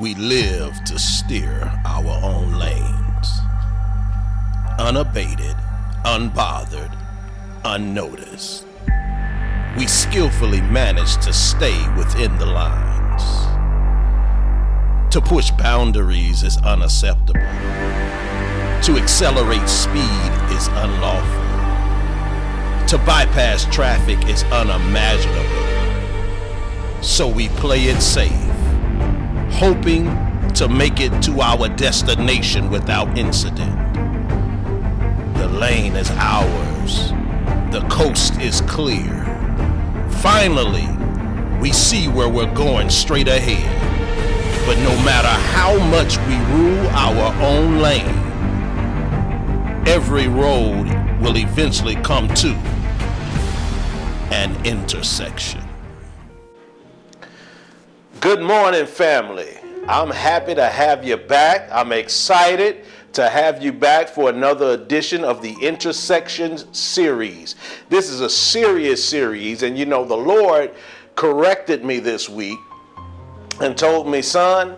We live to steer our own lanes, unabated, unbothered, unnoticed. We skillfully manage to stay within the lines. To push boundaries is unacceptable. To accelerate speed is unlawful. To bypass traffic is unimaginable. So we play it safe, hoping to make it to our destination without incident. The lane is ours. The coast is clear. Finally, we see where we're going straight ahead. But no matter how much we rule our own lane, every road will eventually come to an intersection. Good morning, family. I'm happy to have you back. I'm excited to have you back for another edition of the Intersections series. This is a serious series, and you know, the Lord corrected me this week and told me, son,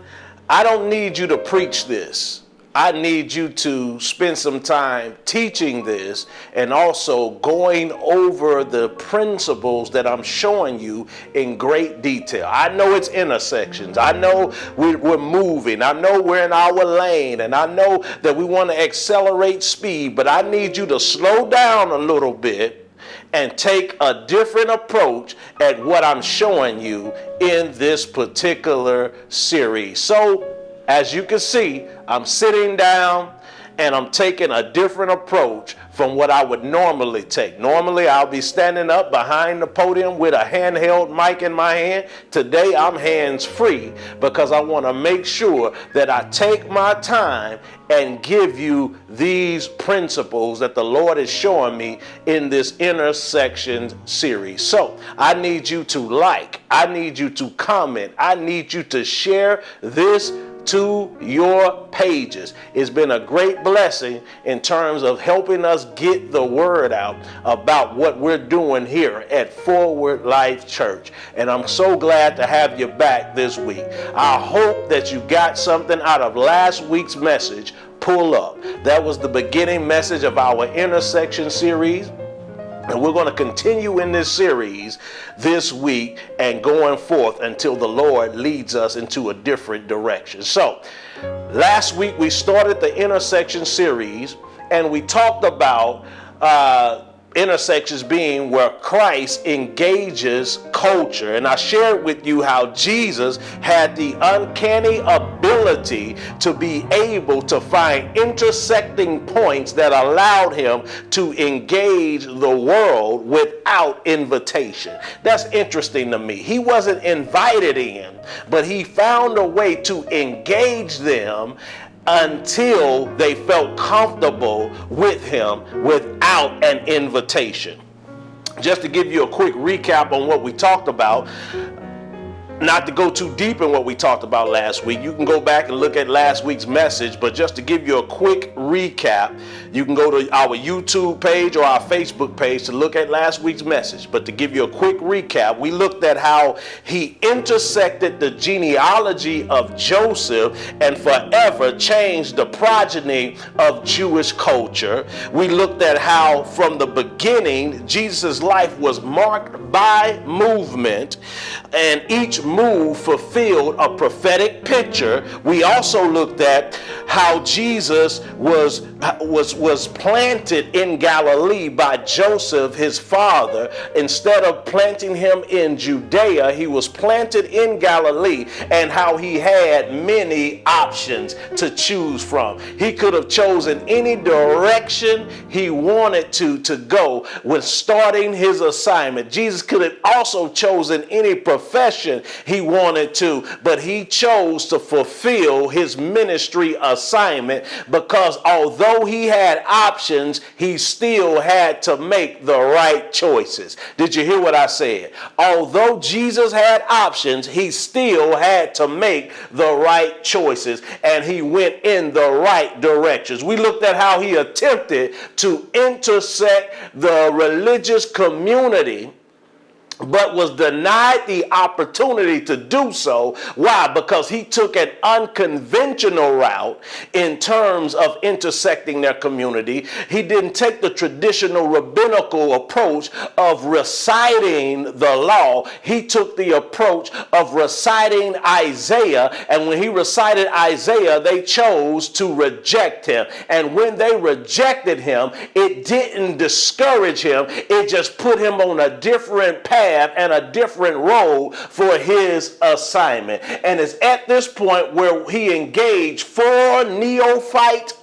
I don't need you to preach this. I need you to spend some time teaching this and also going over the principles that I'm showing you in great detail. I know it's intersections. I know we're moving. I know we're in our lane, and I know that we want to accelerate speed, but I need you to slow down a little bit and take a different approach at what I'm showing you in this particular series. So, as you can see, I'm sitting down and I'm taking a different approach from what I would normally take. Normally, I'll be standing up behind the podium with a handheld mic in my hand. Today, I'm hands-free because I want to make sure that I take my time and give you these principles that the Lord is showing me in this Intersections series. So, I need you to like, I need you to comment, I need you to share this to your pages. It's been a great blessing in terms of helping us get the word out about what we're doing here at Forwardlc Church. And I'm so glad to have you back this week. I hope that you got something out of last week's message. Pull up. That was the beginning message of our Intersection series. And we're going to continue in this series this week and going forth until the Lord leads us into a different direction. So, last week we started the Intersection series and we talked about intersections being where Christ engages culture. And I shared with you how Jesus had the uncanny ability to be able to find intersecting points that allowed him to engage the world without invitation. That's interesting to me. He wasn't invited in, but he found a way to engage them until they felt comfortable with him without an invitation. Just to give you a quick recap on what we talked about, not to go too deep in what we talked about last week, you can go back and look at last week's message, but just to give you a quick recap, you can go to our YouTube page or our Facebook page to look at last week's message. But to give you a quick recap, we looked at how he intersected the genealogy of Joseph and forever changed the progeny of Jewish culture. We looked at how from the beginning, Jesus' life was marked by movement, and each move fulfilled a prophetic picture. We also looked at how Jesus was planted in Galilee by Joseph, his father. Instead of planting him in Judea, he was planted in Galilee, and how he had many options to choose from. He could have chosen any direction he wanted to go when starting his assignment. Jesus could have also chosen any profession he wanted to, but he chose to fulfill his ministry assignment because although he had options, he still had to make the right choices. Did you hear what I said? Although Jesus had options, he still had to make the right choices, and he went in the right directions. We looked at how he attempted to intersect the religious community but was denied the opportunity to do so. Why? Because he took an unconventional route in terms of intersecting their community. He didn't take the traditional rabbinical approach of reciting the law. He took the approach of reciting Isaiah, and when he recited Isaiah, they chose to reject him. And when they rejected him, it didn't discourage him. It just put him on a different path and a different role for his assignment. And it's at this point where he engaged 4 neophyte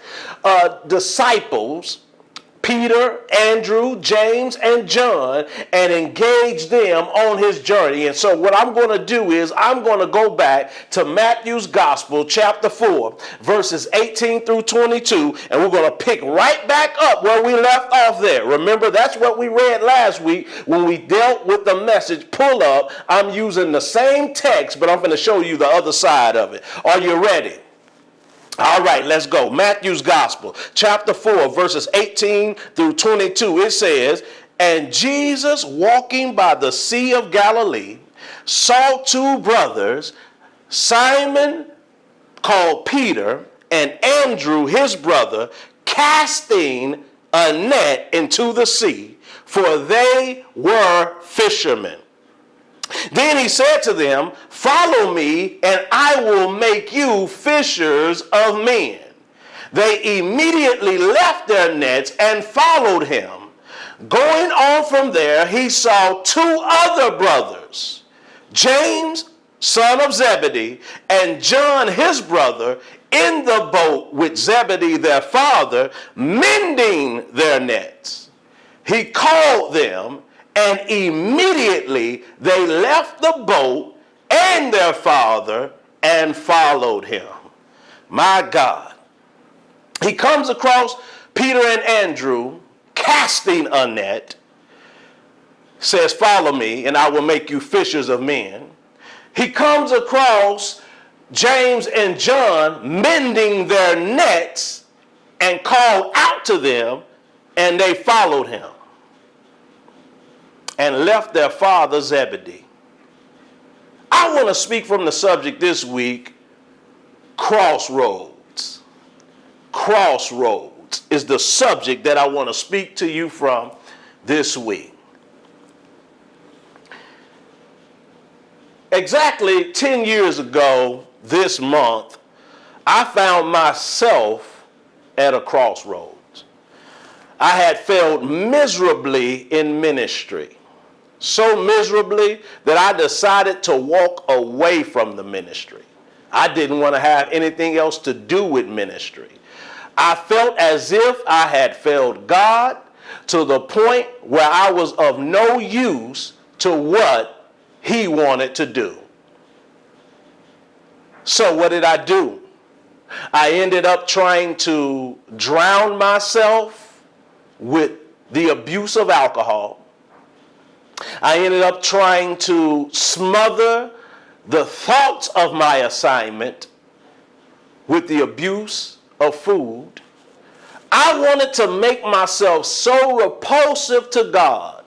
disciples, Peter, Andrew, James, and John, and engage them on his journey. And so what I'm going to do is I'm going to go back to Matthew's Gospel, chapter 4, verses 18 through 22, and we're going to pick right back up where we left off there. Remember, that's what we read last week when we dealt with the message, pull up. I'm using the same text, but I'm going to show you the other side of it. Are you ready? All right, let's go. Matthew's Gospel, chapter 4, verses 18 through 22. It says, "And Jesus, walking by the Sea of Galilee, saw 2 brothers, Simon called Peter, and Andrew his brother, casting a net into the sea, for they were fishermen. Then he said to them, 'Follow me, and I will make you fishers of men.' They immediately left their nets and followed him. Going on from there, he saw 2 other brothers, James, son of Zebedee, and John his brother, in the boat with Zebedee their father, mending their nets. He called them, and immediately they left the boat and their father and followed him." My God. He comes across Peter and Andrew casting a net, says, "Follow me, and I will make you fishers of men." He comes across James and John mending their nets and called out to them, and they followed him and left their father Zebedee. I want to speak from the subject this week, Crossroads. Crossroads is the subject that I want to speak to you from this week. Exactly 10 years ago this month, I found myself at a crossroads. I had failed miserably in ministry. So miserably that I decided to walk away from the ministry. I didn't want to have anything else to do with ministry. I felt as if I had failed God to the point where I was of no use to what he wanted to do. So what did I do? I ended up trying to drown myself with the abuse of alcohol. I ended up trying to smother the thoughts of my assignment with the abuse of food. I wanted to make myself so repulsive to God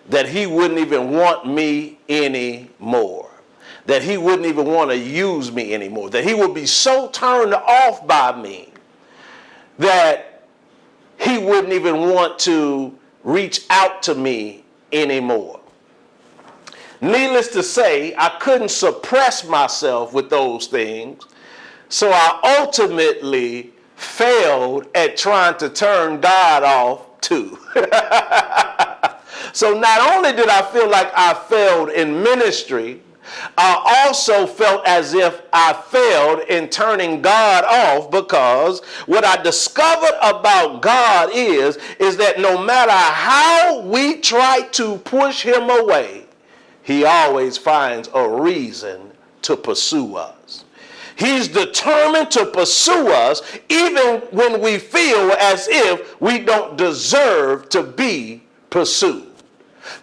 that he wouldn't even want me anymore, that he wouldn't even want to use me anymore, that he would be so turned off by me that he wouldn't even want to reach out to me anymore. Needless to say, I couldn't suppress myself with those things, so I ultimately failed at trying to turn God off too. So not only did I feel like I failed in ministry, I also felt as if I failed in turning God off, because what I discovered about God is that no matter how we try to push him away, he always finds a reason to pursue us. He's determined to pursue us even when we feel as if we don't deserve to be pursued.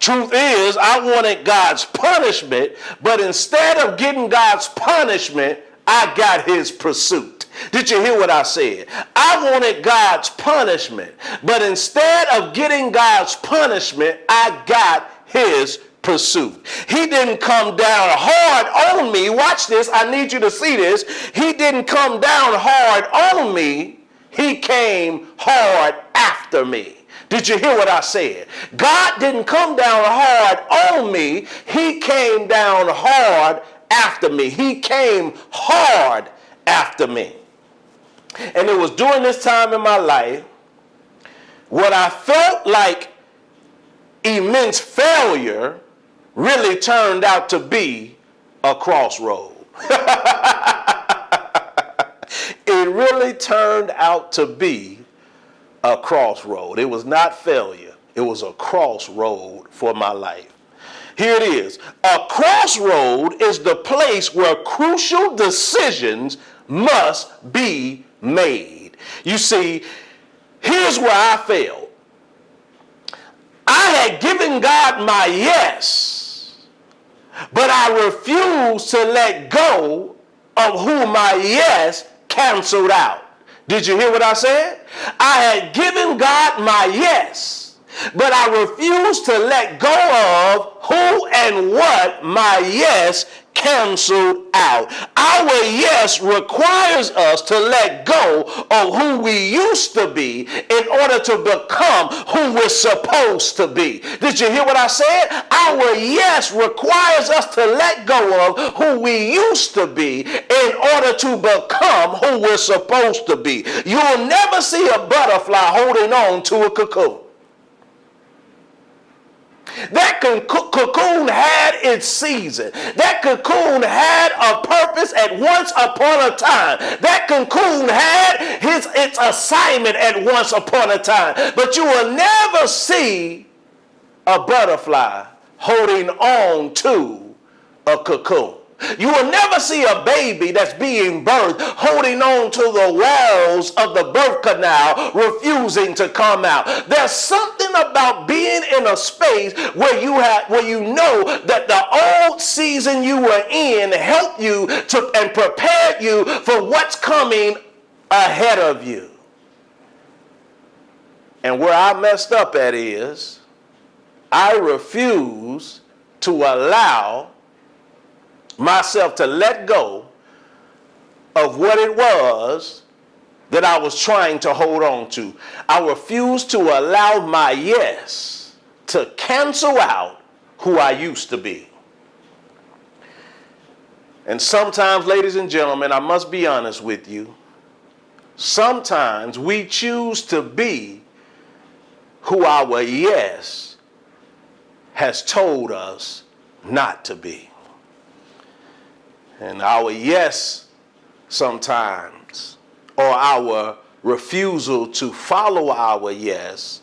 Truth is, I wanted God's punishment, but instead of getting God's punishment, I got his pursuit. Did you hear what I said? I wanted God's punishment, but instead of getting God's punishment, I got his pursuit. He didn't come down hard on me. Watch this. I need you to see this. He didn't come down hard on me. He came hard after me. Did you hear what I said? God didn't come down hard on me. He came down hard after me. He came hard after me. And it was during this time in my life what I felt like immense failure really turned out to be a crossroad. It really turned out to be a crossroad. It was not failure. It was a crossroad for my life. Here it is. A crossroad is the place where crucial decisions must be made. You see, here's where I failed. I had given God my yes, but I refused to let go of who my yes canceled out. Did you hear what I said? I had given God my yes, but I refused to let go of who and what my yes canceled out. Our yes requires us to let go of who we used to be in order to become who we're supposed to be. Did you hear what I said? Our yes requires us to let go of who we used to be in order to become who we're supposed to be. You'll never see a butterfly holding on to a cocoon. That cocoon had its season. That cocoon had a purpose at once upon a time. That cocoon had its assignment at once upon a time. But you will never see a butterfly holding on to a cocoon. You will never see a baby that's being birthed holding on to the walls of the birth canal, refusing to come out. There's something about being in a space where you know that the old season you were in helped you and prepared you for what's coming ahead of you. And where I messed up at is I refuse to allow myself to let go of what it was that I was trying to hold on to. I refuse to allow my yes to cancel out who I used to be. And sometimes, ladies and gentlemen, I must be honest with you, sometimes we choose to be who our yes has told us not to be. And our yes sometimes, or our refusal to follow our yes,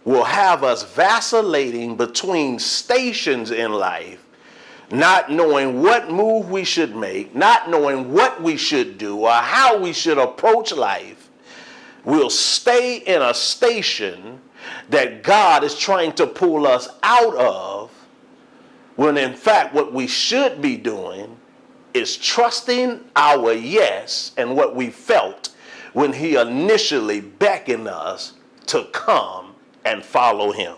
will have us vacillating between stations in life, not knowing what move we should make, not knowing what we should do or how we should approach life. We'll stay in a station that God is trying to pull us out of, when in fact what we should be doing is trusting our yes and what we felt when he initially beckoned us to come and follow him.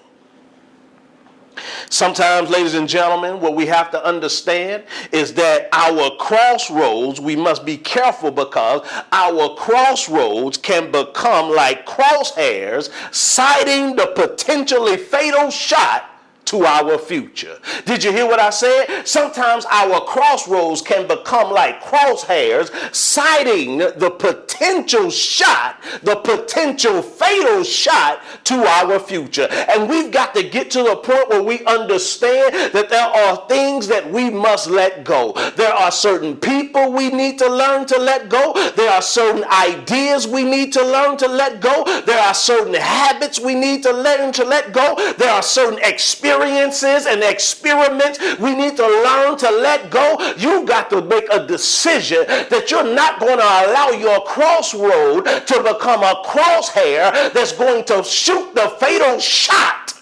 Sometimes, ladies and gentlemen, what we have to understand is that our crossroads, we must be careful, because our crossroads can become like crosshairs sighting the potentially fatal shot to our future. Did you hear what I said? Sometimes our crossroads can become like crosshairs sighting the potential shot, the potential fatal shot to our future. And we've got to get to the point where we understand that there are things that we must let go. There are certain people we need to learn to let go. There are certain ideas we need to learn to let go. There are certain habits we need to learn to let go. There are certain experiences and experiments we need to learn to let go. You've got to make a decision that you're not going to allow your crossroad to become a crosshair that's going to shoot the fatal shot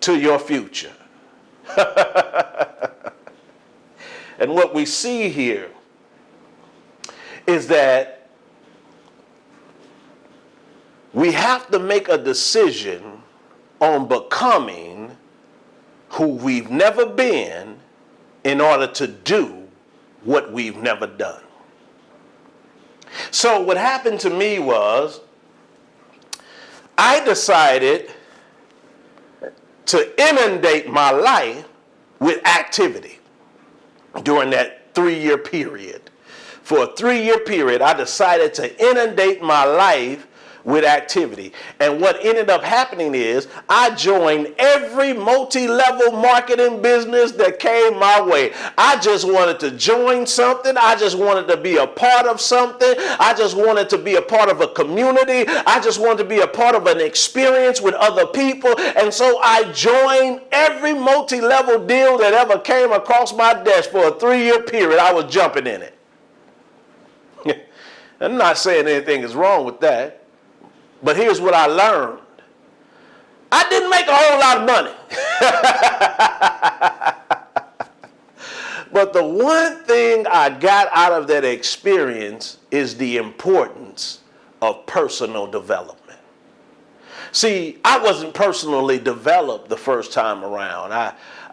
to your future. And what we see here is that we have to make a decision on becoming who we've never been in order to do what we've never done. So what happened to me was I decided to inundate my life with activity during that 3-year period. For a 3-year period, I decided to inundate my life with activity. And what ended up happening is I joined every multi-level marketing business that came my way. I just wanted to join something. I just wanted to be a part of something. I just wanted to be a part of a community. I just wanted to be a part of an experience with other people. And so I joined every multi-level deal that ever came across my desk for a 3-year period. I was jumping in it. I'm not saying anything is wrong with that. But here's what I learned. I didn't make a whole lot of money. But the one thing I got out of that experience is the importance of personal development. See, I wasn't personally developed the first time around.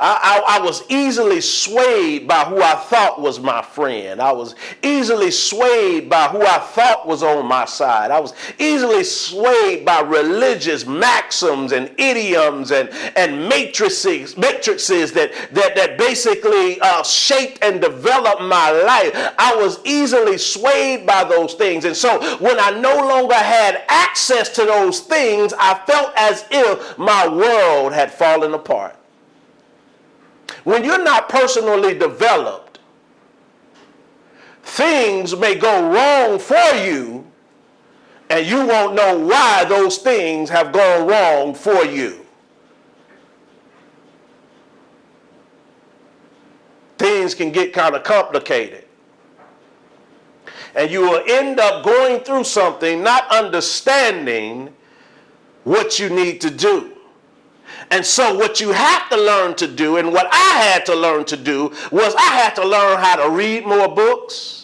I was easily swayed by who I thought was my friend. I was easily swayed by who I thought was on my side. I was easily swayed by religious maxims and idioms and matrices that basically shaped and developed my life. I was easily swayed by those things. And so when I no longer had access to those things, I felt as if my world had fallen apart. When you're not personally developed, things may go wrong for you, and you won't know why those things have gone wrong for you. Things can get kind of complicated. And you will end up going through something not understanding what you need to do. And so what you have to learn to do, and what I had to learn to do, was I had to learn how to read more books.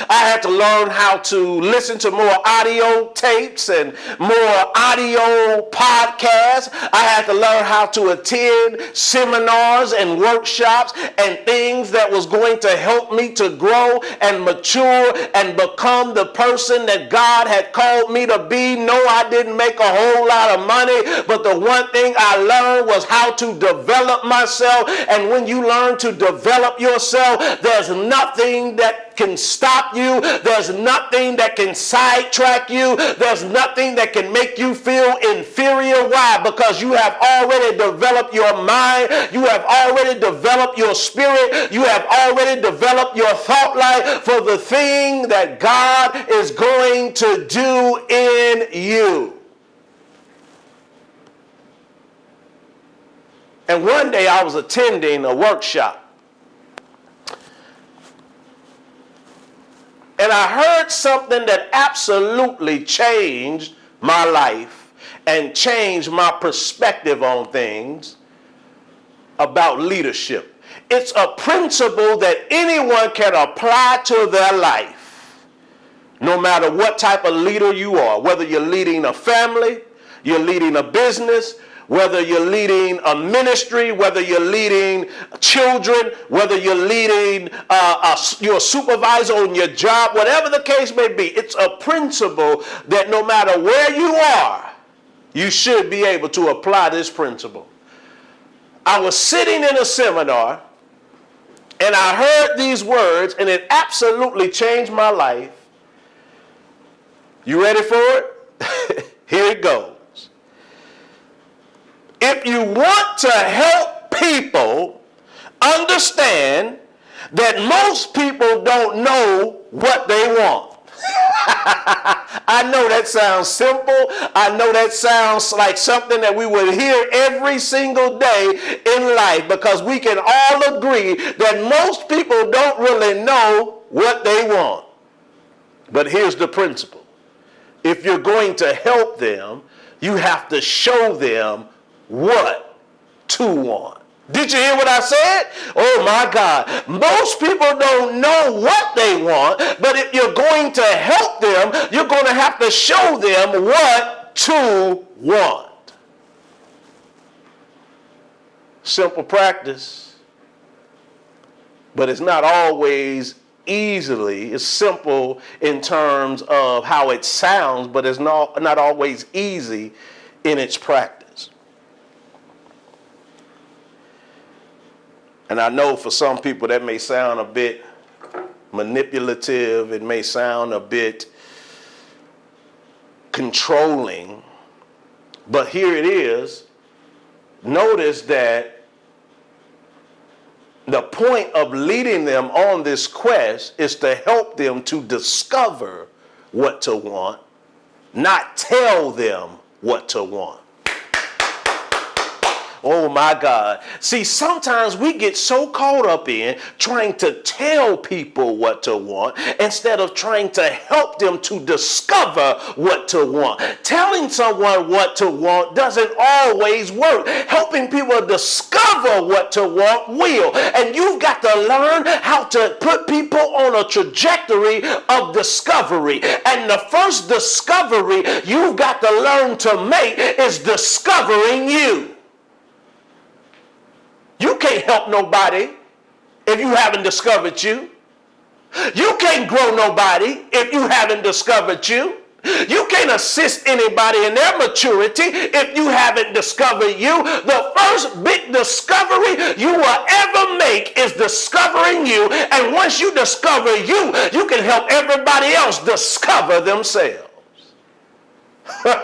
I had to learn how to listen to more audio tapes and more audio podcasts. I had to learn how to attend seminars and workshops and things that was going to help me to grow and mature and become the person that God had called me to be. No, I didn't make a whole lot of money, but the one thing I learned was how to develop myself. And when you learn to develop yourself, there's nothing that can stop you. There's nothing that can sidetrack you. There's nothing that can make you feel inferior. Why? Because you have already developed your mind. You have already developed your spirit. You have already developed your thought life for the thing that God is going to do in you. And one day I was attending a workshop. And I heard something that absolutely changed my life and changed my perspective on things about leadership. It's a principle that anyone can apply to their life, no matter what type of leader you are, whether you're leading a family, you're leading a business, whether you're leading a ministry, whether you're leading children, whether you're leading, you're a supervisor on your job, whatever the case may be, it's a principle that no matter where you are, you should be able to apply this principle. I was sitting in a seminar and I heard these words and it absolutely changed my life. You ready for it? Here it goes. If you want to help people understand that most people don't know what they want. I know that sounds simple. I know that sounds like something that we would hear every single day in life, because we can all agree that most people don't really know what they want. But here's the principle. If you're going to help them, you have to show them what to want. Did you hear what I said? Oh my God. Most people don't know what they want, but if you're going to help them, you're going to have to show them what to want. Simple practice, but it's not always it's simple in terms of how it sounds, but it's not always easy in its practice. And I know for some people that may sound a bit manipulative, it may sound a bit controlling, but here it is. Notice that the point of leading them on this quest is to help them to discover what to want, not tell them what to want. Oh my God. See, sometimes we get so caught up in trying to tell people what to want instead of trying to help them to discover what to want. Telling someone what to want doesn't always work. Helping people discover what to want will. And you've got to learn how to put people on a trajectory of discovery. And the first discovery you've got to learn to make is discovering you. You can't help nobody if you haven't discovered you. You can't grow nobody if you haven't discovered you. You can't assist anybody in their maturity if you haven't discovered you. The first big discovery you will ever make is discovering you. And once you discover you, you can help everybody else discover themselves. And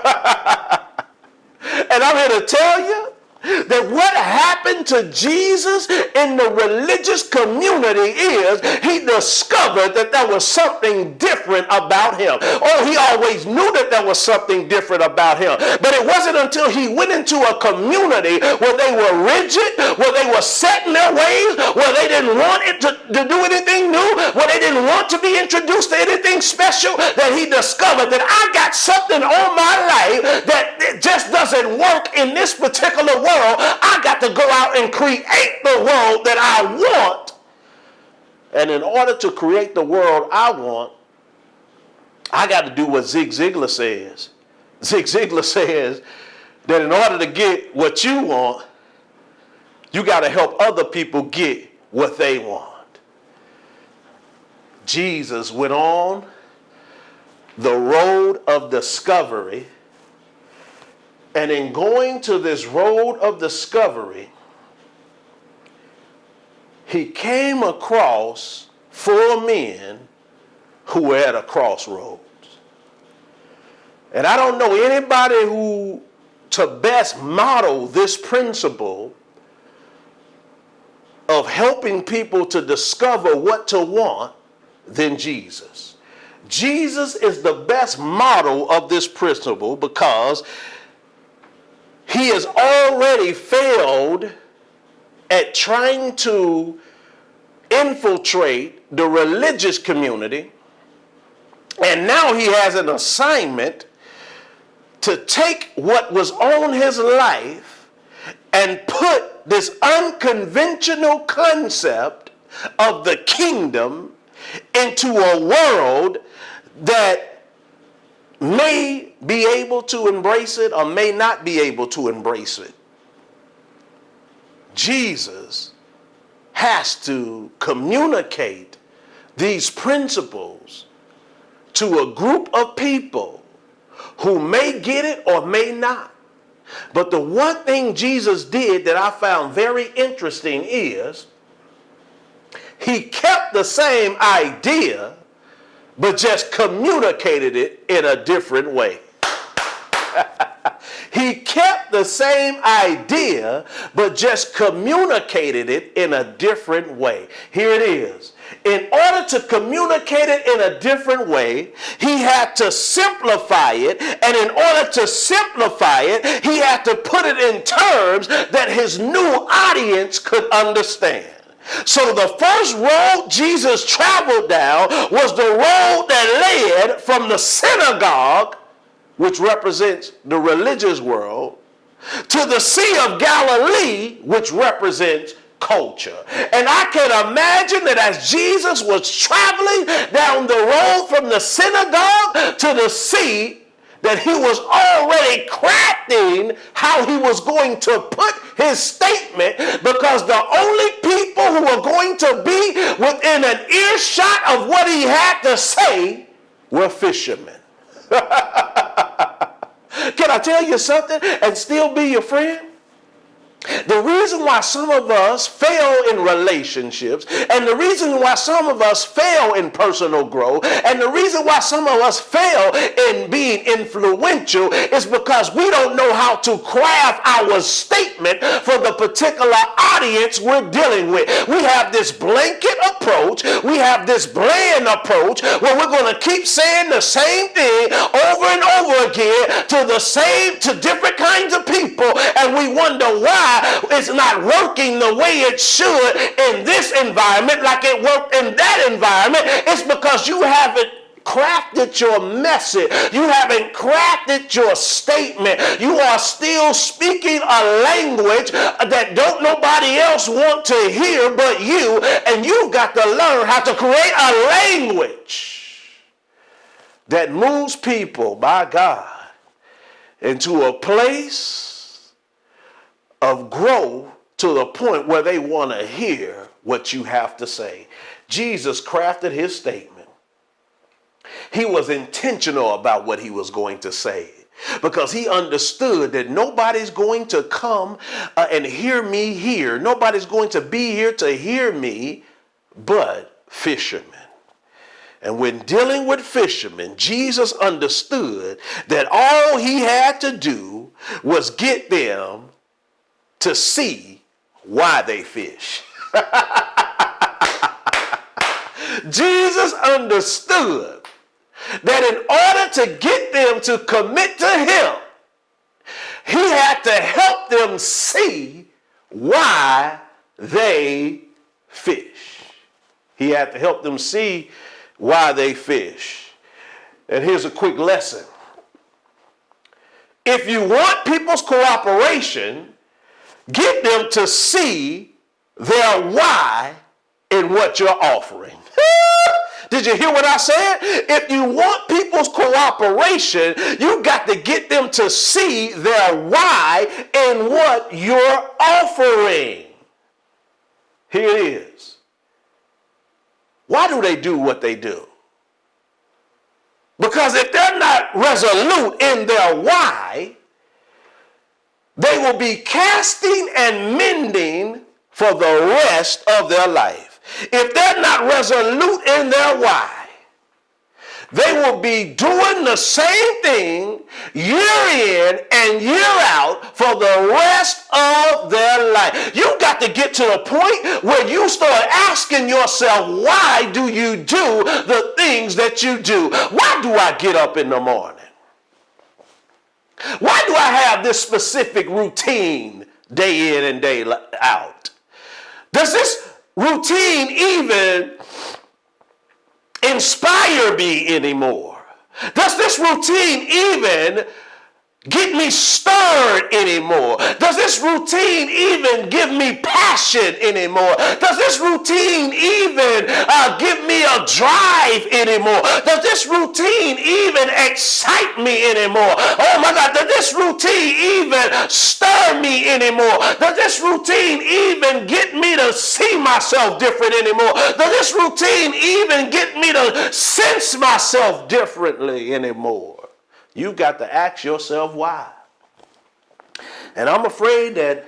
I'm here to tell you that what happened to Jesus in the religious community is he discovered that there was something different about him. Oh, he always knew that there was something different about him. But it wasn't until he went into a community where they were rigid, where they were set in their ways, where they didn't want it to do anything new, where they didn't want to be introduced to anything special, that he discovered that I got something on my life that it just doesn't work in this particular world. I got to go out and create the world that I want. And in order to create the world I want, I got to do what Zig Ziglar says. Zig Ziglar says that in order to get what you want, you got to help other people get what they want. Jesus went on the road of discovery. And in going to this road of discovery, he came across 4 men who were at a crossroads. And I don't know anybody who to best model this principle of helping people to discover what to want than Jesus. Jesus is the best model of this principle because he has already failed at trying to infiltrate the religious community, and now he has an assignment to take what was on his life and put this unconventional concept of the kingdom into a world that may be able to embrace it or may not be able to embrace it. Jesus has to communicate these principles to a group of people who may get it or may not. But the one thing Jesus did that I found very interesting is he kept the same idea but just communicated it in a different way. He kept the same idea, but just communicated it in a different way. Here it is. In order to communicate it in a different way, he had to simplify it. And in order to simplify it, he had to put it in terms that his new audience could understand. So the first road Jesus traveled down was the road that led from the synagogue, which represents the religious world, to the Sea of Galilee, which represents culture. And I can imagine that as Jesus was traveling down the road from the synagogue to the sea, that he was already crafting how he was going to put his statement, because the only people who were going to be within an earshot of what he had to say were fishermen. Can I tell you something and still be your friend? The reason why some of us fail in relationships, and the reason why some of us fail in personal growth, and the reason why some of us fail in being influential is because we don't know how to craft our statement for the particular audience we're dealing with. We have this blanket approach, we have this bland approach where we're going to keep saying the same thing over and over again to different kinds of people, and we wonder why it's not working the way it should in this environment like it worked in that environment. It's because you haven't crafted your message. You haven't crafted your statement. You are still speaking a language that don't nobody else want to hear but you, and you've got to learn how to create a language that moves people, by God, into a place of growth to the point where they want to hear what you have to say. Jesus crafted his statement. He was intentional about what he was going to say, because he understood that nobody's going to come and hear me here. Nobody's going to be here to hear me but fishermen. And when dealing with fishermen, Jesus understood that all he had to do was get them to see why they fish. Jesus understood that in order to get them to commit to him, he had to help them see why they fish. He had to help them see why they fish. And here's a quick lesson. If you want people's cooperation, get them to see their why in what you're offering. Did you hear what I said? If you want people's cooperation, you got to get them to see their why in what you're offering. Here it is. Why do they do what they do? Because if they're not resolute in their why, they will be casting and mending for the rest of their life. If they're not resolute in their why, they will be doing the same thing year in and year out for the rest of their life. You've got to get to the point where you start asking yourself, why do you do the things that you do? Why do I get up in the morning? Why do I have this specific routine day in and day out? Does this routine even inspire me anymore? Does this routine even get me stirred anymore? Does this routine even give me passion anymore? Does this routine even give me a drive anymore? Does this routine even excite me anymore? Oh my God, does this routine even stir me anymore? Does this routine even get me to see myself different anymore? Does this routine even get me to sense myself differently anymore? You've got to ask yourself why. And I'm afraid that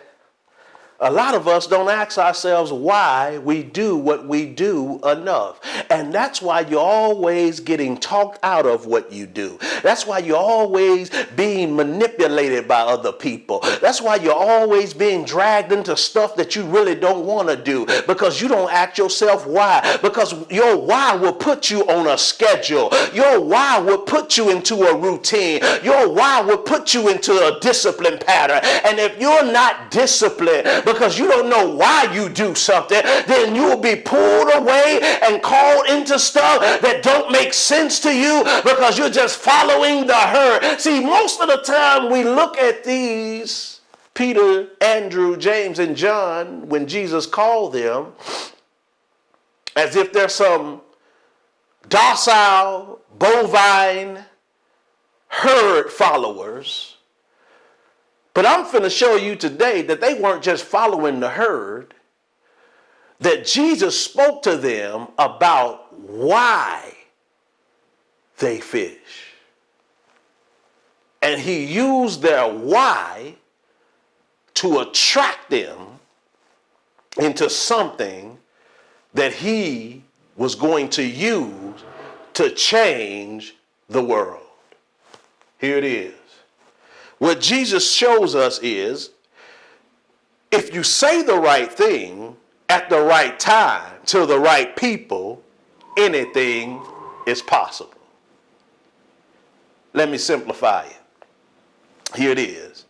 a lot of us don't ask ourselves why we do what we do enough. And that's why you're always getting talked out of what you do. That's why you're always being manipulated by other people. That's why you're always being dragged into stuff that you really don't want to do, because you don't ask yourself why. Because your why will put you on a schedule. Your why will put you into a routine. Your why will put you into a discipline pattern. And if you're not disciplined, because you don't know why you do something, then you will be pulled away and called into stuff that don't make sense to you because you're just following the herd. See, most of the time we look at these Peter, Andrew, James, and John, when Jesus called them, as if they're some docile, bovine herd followers. But I'm finna show you today that they weren't just following the herd, that Jesus spoke to them about why they fish. And he used their why to attract them into something that he was going to use to change the world. Here it is. What Jesus shows us is, if you say the right thing at the right time to the right people, anything is possible. Let me simplify it. Here it is.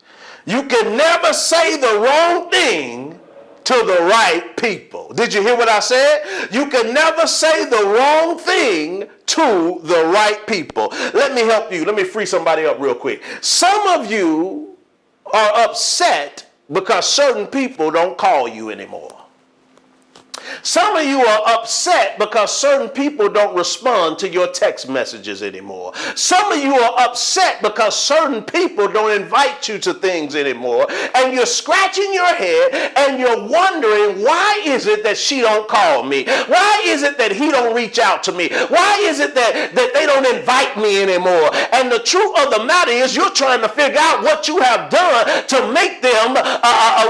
You can never say the wrong thing to the right people. Did you hear what I said? You can never say the wrong thing to the right people. Let me help you. Let me free somebody up real quick. Some of you are upset because certain people don't call you anymore. Some of you are upset because certain people don't respond to your text messages anymore. Some of you are upset because certain people don't invite you to things anymore. And you're scratching your head and you're wondering, why is it that she don't call me? Why is it that he don't reach out to me? Why is it that they don't invite me anymore? And the truth of the matter is, you're trying to figure out what you have done to make them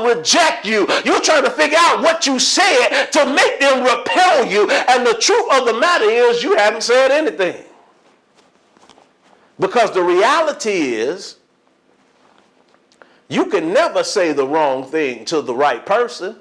reject you. You're trying to figure out what you said to make them repel you. And the truth of the matter is, you haven't said anything. Because the reality is, you can never say the wrong thing to the right person.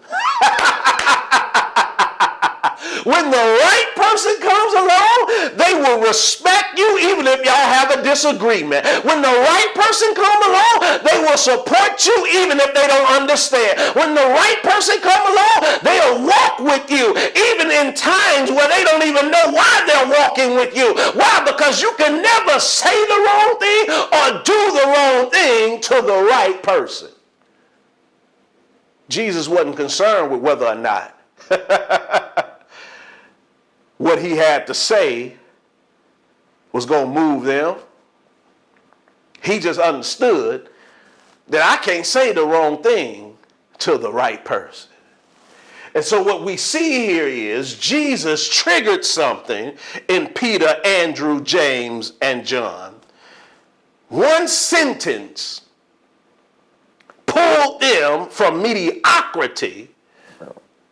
When the right person comes along, they will respect you even if y'all have a disagreement. When the right person comes along, they will support you even if they don't understand. When the right person comes along, they'll walk with you even in times where they don't even know why they're walking with you. Why? Because you can never say the wrong thing or do the wrong thing to the right person. Jesus wasn't concerned with whether or not what he had to say was going to move them. He just understood that I can't say the wrong thing to the right person. And so what we see here is Jesus triggered something in Peter, Andrew, James, and John. One sentence pulled them from mediocrity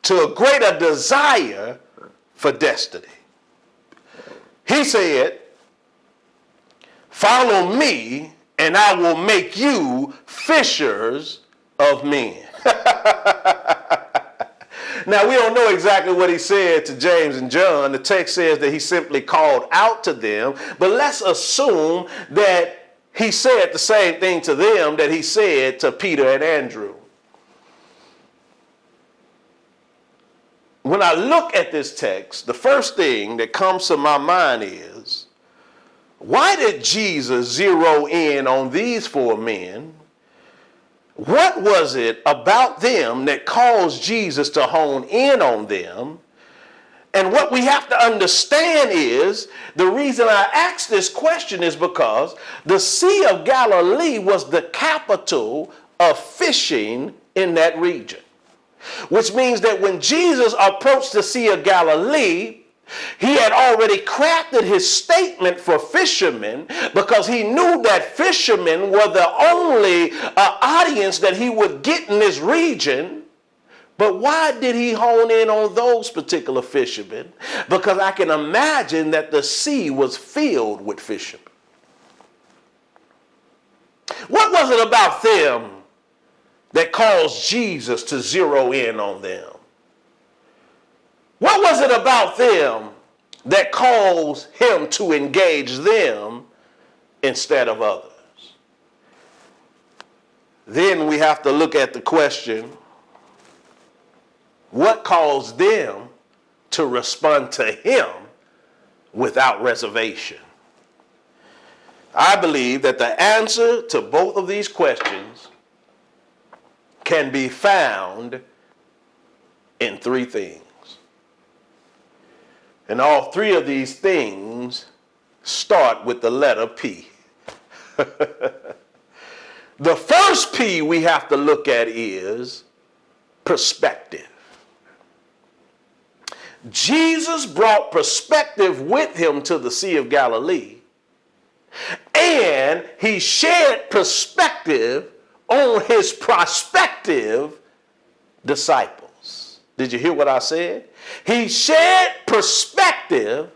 to a greater desire for destiny. He said, "Follow me and I will make you fishers of men." Now, we don't know exactly what he said to James and John. The text says that he simply called out to them, but let's assume that he said the same thing to them that he said to Peter and Andrew. When I look at this text, the first thing that comes to my mind is, why did Jesus zero in on these four men? What was it about them that caused Jesus to hone in on them? And what we have to understand is, the reason I ask this question is because the Sea of Galilee was the capital of fishing in that region. Which means that when Jesus approached the Sea of Galilee, he had already crafted his statement for fishermen, because he knew that fishermen were the only audience that he would get in this region. But why did he hone in on those particular fishermen? Because I can imagine that the sea was filled with fishermen. What was it about them that caused Jesus to zero in on them? What was it about them that caused him to engage them instead of others? Then we have to look at the question, what caused them to respond to him without reservation? I believe that the answer to both of these questions can be found in three things. And all three of these things start with the letter P. The first P we have to look at is perspective. Jesus brought perspective with him to the Sea of Galilee, and he shared perspective on his prospective disciples. Did you hear what I said? He shared perspective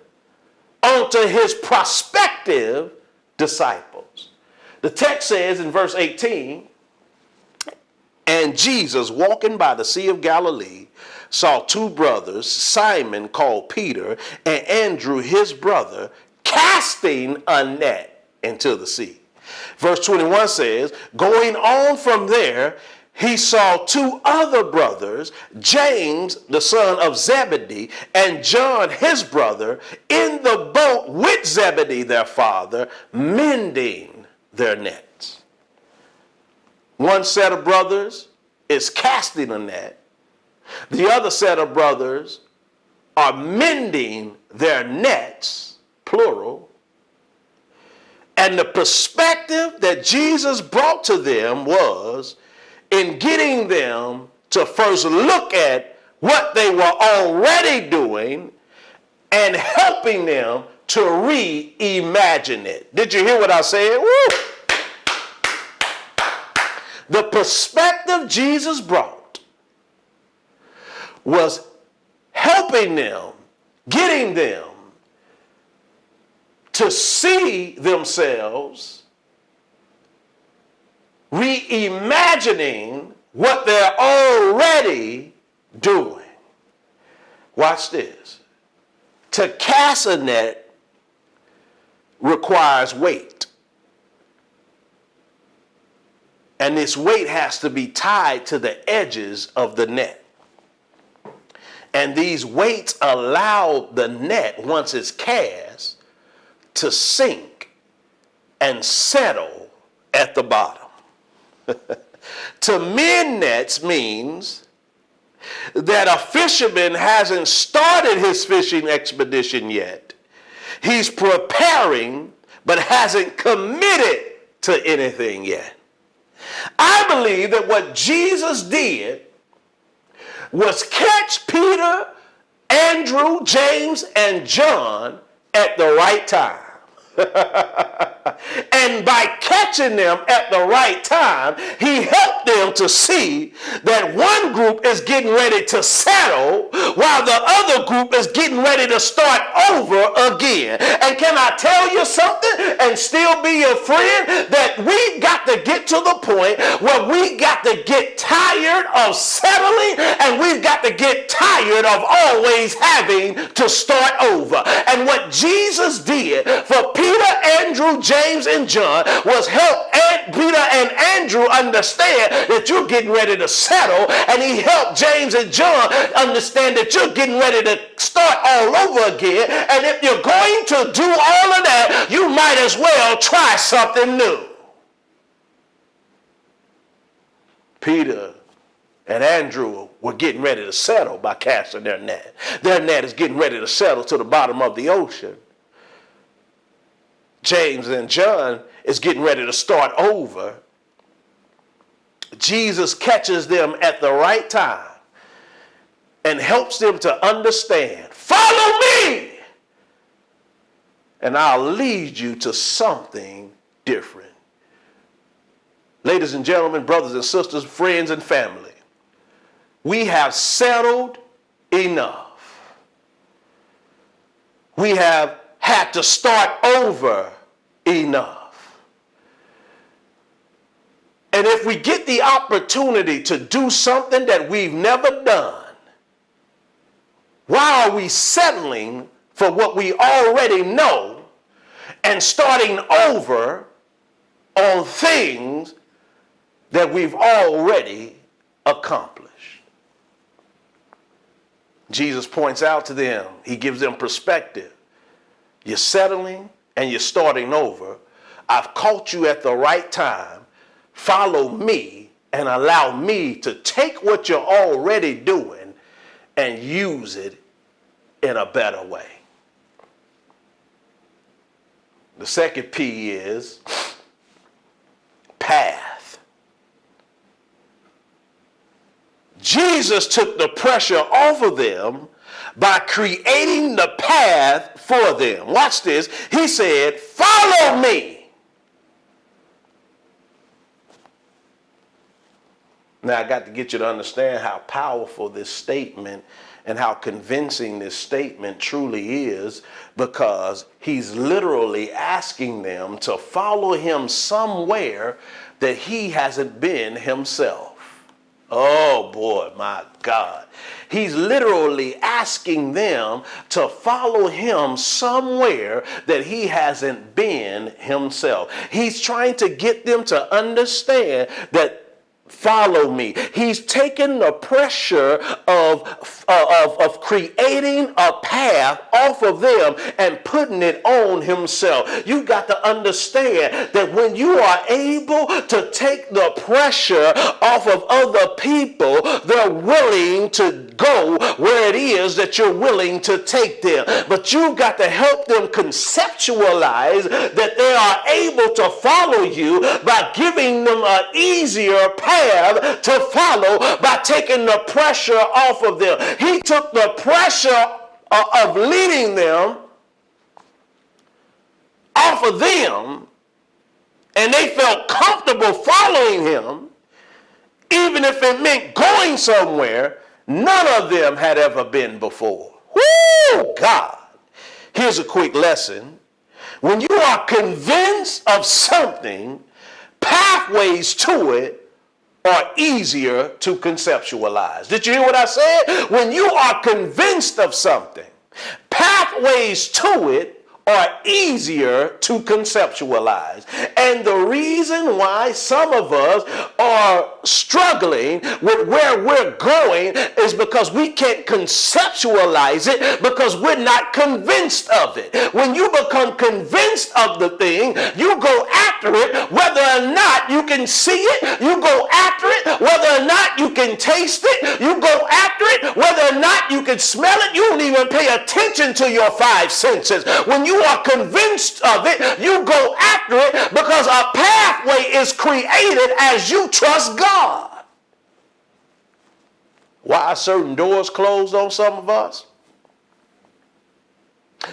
onto his prospective disciples. The text says in verse 18, and Jesus, walking by the Sea of Galilee, saw two brothers, Simon called Peter, and Andrew his brother, casting a net into the sea. Verse 21 says, going on from there, he saw two other brothers, James, the son of Zebedee, and John, his brother, in the boat with Zebedee, their father, mending their nets. One set of brothers is casting a net. The other set of brothers are mending their nets, plural. And the perspective that Jesus brought to them was in getting them to first look at what they were already doing and helping them to reimagine it. Did you hear what I said? Woo! The perspective Jesus brought was helping them, getting them to see themselves reimagining what they're already doing. Watch this. To cast a net requires weight. And this weight has to be tied to the edges of the net. And these weights allow the net, once it's cast, to sink and settle at the bottom. To mend nets means that a fisherman hasn't started his fishing expedition yet. He's preparing, but hasn't committed to anything yet. I believe that what Jesus did was catch Peter, Andrew, James, and John at the right time. And by catching them at the right time, he helped them to see that one group is getting ready to settle while the other group is getting ready to start over again. And can I tell you something and still be your friend? That we got to get to the point where we got to get tired of settling, and we've got to get tired of always having to start over. And what Jesus did for Peter, Andrew, James, and John was help Peter and Andrew understand that you're getting ready to settle, and he helped James and John understand that you're getting ready to start all over again. And if you're going to do all of that, you might as well try something new. Peter and Andrew were getting ready to settle by casting their net. Their net is getting ready to settle to the bottom of the ocean. James and John is getting ready to start over. Jesus catches them at the right time and helps them to understand, follow me, and I'll lead you to something different. Ladies and gentlemen, brothers and sisters, friends and family, we have settled enough. We have had to start over enough. And if we get the opportunity to do something that we've never done, why are we settling for what we already know and starting over on things that we've already accomplished? Jesus points out to them, he gives them perspective. You're settling and you're starting over. I've caught you at the right time. Follow me and allow me to take what you're already doing and use it in a better way. The second P is path. Jesus took the pressure off of them by creating the path for them. Watch this. He said, follow me. Now, I got to get you to understand how powerful this statement and how convincing this statement truly is, because he's literally asking them to follow him somewhere that he hasn't been himself. Oh boy, my God. He's literally asking them to follow him somewhere that he hasn't been himself. He's trying to get them to understand that follow me. He's taken the pressure of creating a path off of them and putting it on himself. You got to understand that when you are able to take the pressure off of other people, they're willing to go where it is that you're willing to take them. But you've got to help them conceptualize that they are able to follow you by giving them an easier path to follow, by taking the pressure off of them. He took the pressure of leading them off of them, and they felt comfortable following him, even if it meant going somewhere none of them had ever been before. Woo, God. Here's a quick lesson. When you are convinced of something, pathways to it are easier to conceptualize. Did you hear what I said? When you are convinced of something, pathways to it are easier to conceptualize. And the reason why some of us are struggling with where we're going is because we can't conceptualize it, because we're not convinced of it. When you become convinced of the thing, you go after it whether or not you can see it. You go after it whether or not you can taste it. You go after it whether or not you can smell it. You don't even pay attention to your five senses. When you are convinced of it, you go after it because a pathway is created as you trust God. Why are certain doors closed on some of us?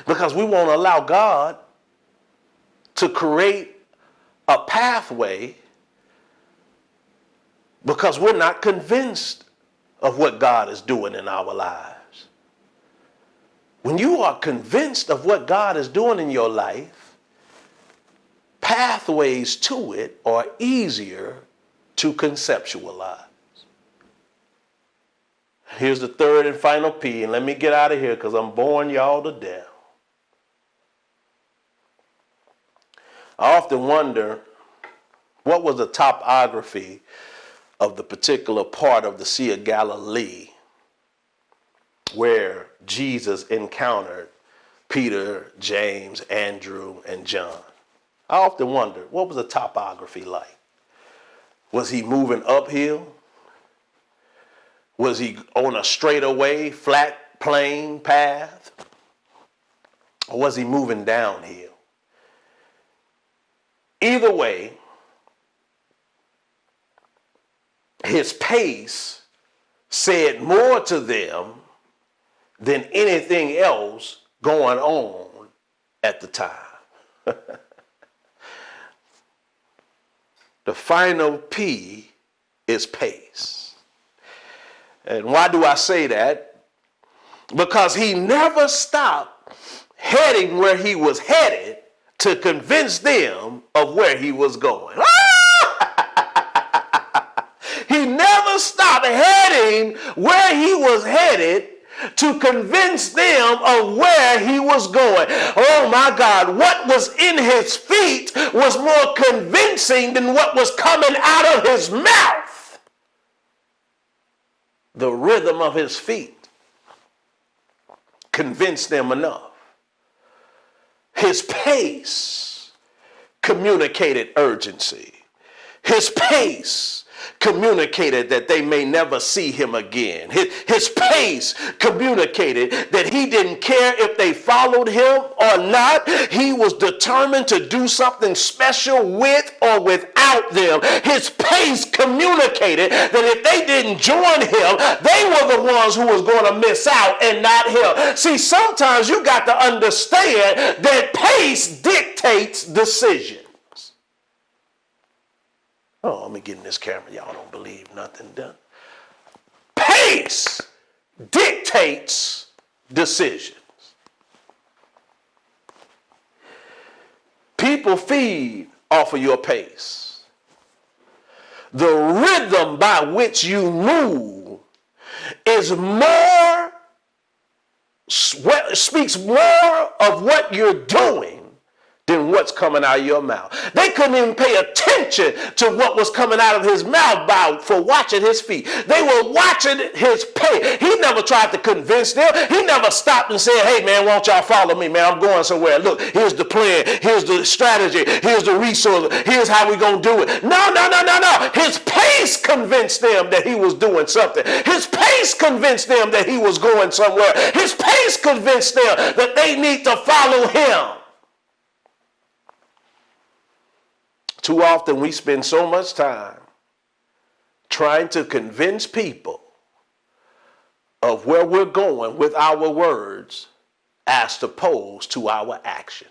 Because we won't allow God to create a pathway because we're not convinced of what God is doing in our lives. When you are convinced of what God is doing in your life, pathways to it are easier to conceptualize. Here's the third and final P, and let me get out of here because I'm boring y'all to death. I often wonder, what was the topography of the particular part of the Sea of Galilee where Jesus encountered Peter, James, Andrew, and John? I often wonder, what was the topography like? Was he moving uphill? Was he on a straightaway, flat, plain path? Or was he moving downhill? Either way, his pace said more to them than anything else going on at the time. The final P is pace. And why do I say that? Because he never stopped heading where he was headed to convince them of where he was going. He never stopped heading where he was headed to convince them of where he was going. Oh my God, what was in his feet was more convincing than what was coming out of his mouth. The rhythm of his feet convinced them enough. His pace communicated urgency. His pace communicated that they may never see him again. His pace communicated that he didn't care if they followed him or not. He was determined to do something special with or without them. His pace communicated that if they didn't join him, they were the ones who was going to miss out and not him. See, sometimes you got to understand that pace dictates decision. Oh, let me get in this camera. Y'all don't believe nothing done. Pace dictates decisions. People feed off of your pace. The rhythm by which you move is more, speaks more of what you're doing than what's coming out of your mouth. They couldn't even pay attention to what was coming out of his mouth for watching his feet. They were watching his pace. He never tried to convince them. He never stopped and said, hey man, won't y'all follow me, man? I'm going somewhere. Look, here's the plan. Here's the strategy. Here's the resource. Here's how we gonna do it. No. His pace convinced them that he was doing something. His pace convinced them that he was going somewhere. His pace convinced them that they need to follow him. Too often we spend so much time trying to convince people of where we're going with our words as opposed to our actions.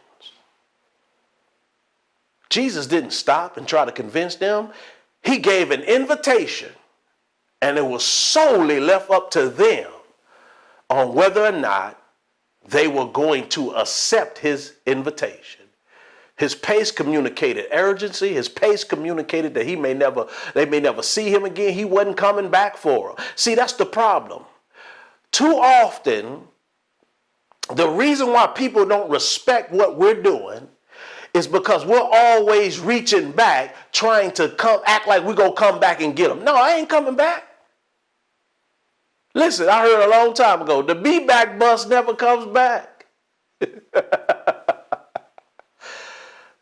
Jesus didn't stop and try to convince them. He gave an invitation, and it was solely left up to them on whether or not they were going to accept his invitation. His pace communicated urgency. His pace communicated that they may never see him again. He wasn't coming back for them. See, that's the problem. Too often, the reason why people don't respect what we're doing is because we're always reaching back, trying to act like we're going to come back and get them. No, I ain't coming back. Listen, I heard a long time ago, the be back bus never comes back.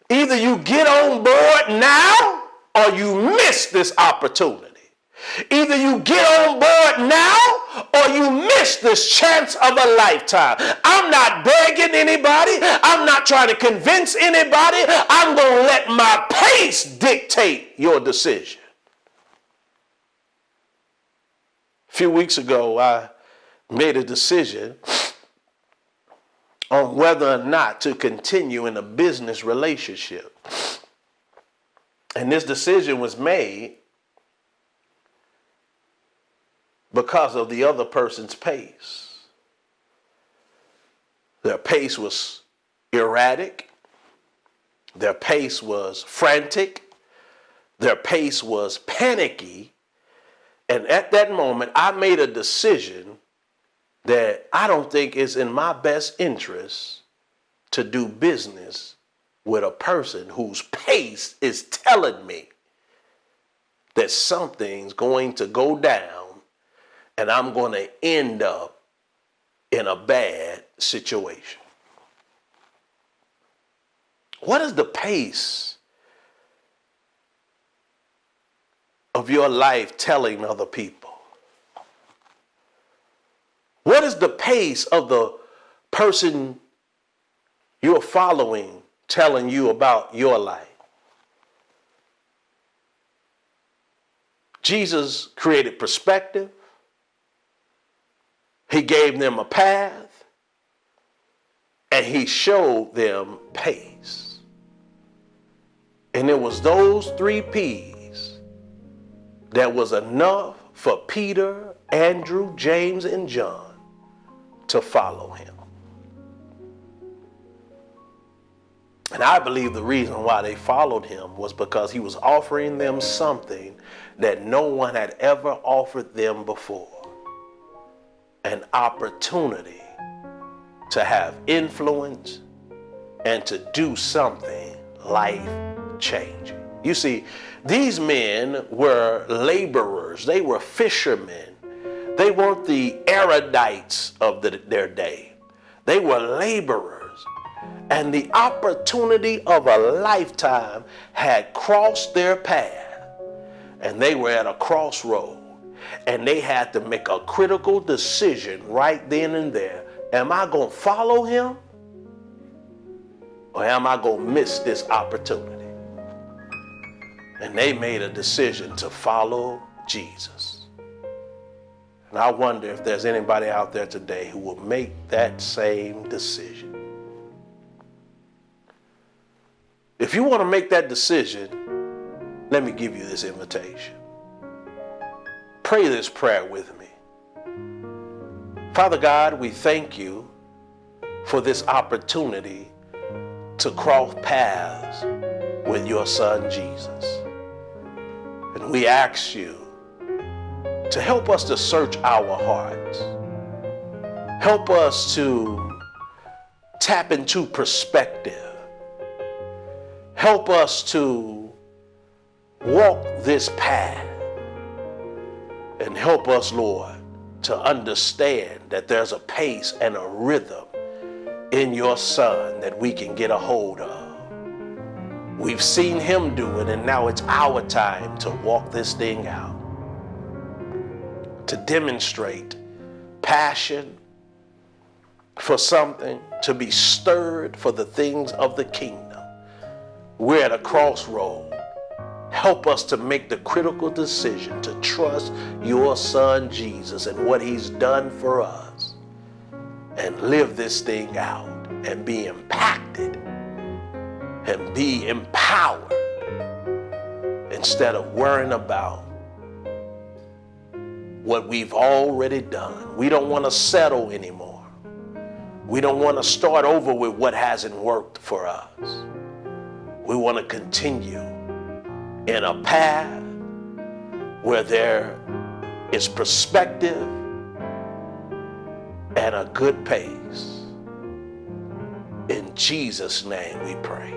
Either you get on board now or you miss this opportunity. Either you get on board now or you miss this chance of a lifetime. I'm not begging anybody. I'm not trying to convince anybody. I'm going to let my pace dictate your decision. A few weeks ago, I made a decision on whether or not to continue in a business relationship. And this decision was made because of the other person's pace. Their pace was erratic. Their pace was frantic. Their pace was panicky. And at that moment, I made a decision that I don't think it's in my best interest to do business with a person whose pace is telling me that something's going to go down and I'm going to end up in a bad situation. What is the pace of your life telling other people? What is the pace of the person you're following telling you about your life? Jesus created perspective. He gave them a path, and he showed them pace. And it was those 3 P's that was enough for Peter, Andrew, James, and John to follow him. And I believe the reason why they followed him was because he was offering them something that no one had ever offered them before. An opportunity to have influence and to do something life-changing. You see, these men were laborers. They were fishermen. They weren't the erudites of their day. They were laborers. And the opportunity of a lifetime had crossed their path. and they were at a crossroad, and they had to make a critical decision right then and there. Am I going to follow him, or am I going to miss this opportunity? And they made a decision to follow Jesus. And I wonder if there's anybody out there today who will make that same decision. If you want to make that decision, let me give you this invitation. Pray this prayer with me. Father God, we thank you for this opportunity to cross paths with your son Jesus. And we ask you to help us to search our hearts. Help us to tap into perspective. Help us to walk this path. And help us, Lord, to understand that there's a pace and a rhythm in your son that we can get a hold of. We've seen him do it, and now it's our time to walk this thing out. To demonstrate passion for something, to be stirred for the things of the kingdom. We're at a crossroad. Help us to make the critical decision to trust your son Jesus and what he's done for us, and live this thing out and be impacted and be empowered instead of worrying about what we've already done. We don't want to settle anymore. We don't want to start over with what hasn't worked for us. We want to continue in a path where there is perspective and a good pace. In Jesus' name we pray.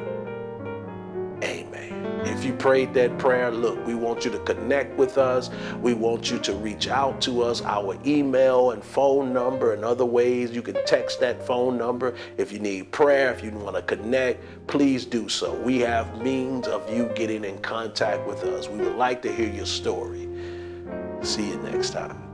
Amen. If you prayed that prayer, look, we want you to connect with us. We want you to reach out to us. Our email and phone number and other ways. You can text that phone number. If you need prayer, if you want to connect, please do so. We have means of you getting in contact with us. We would like to hear your story. See you next time.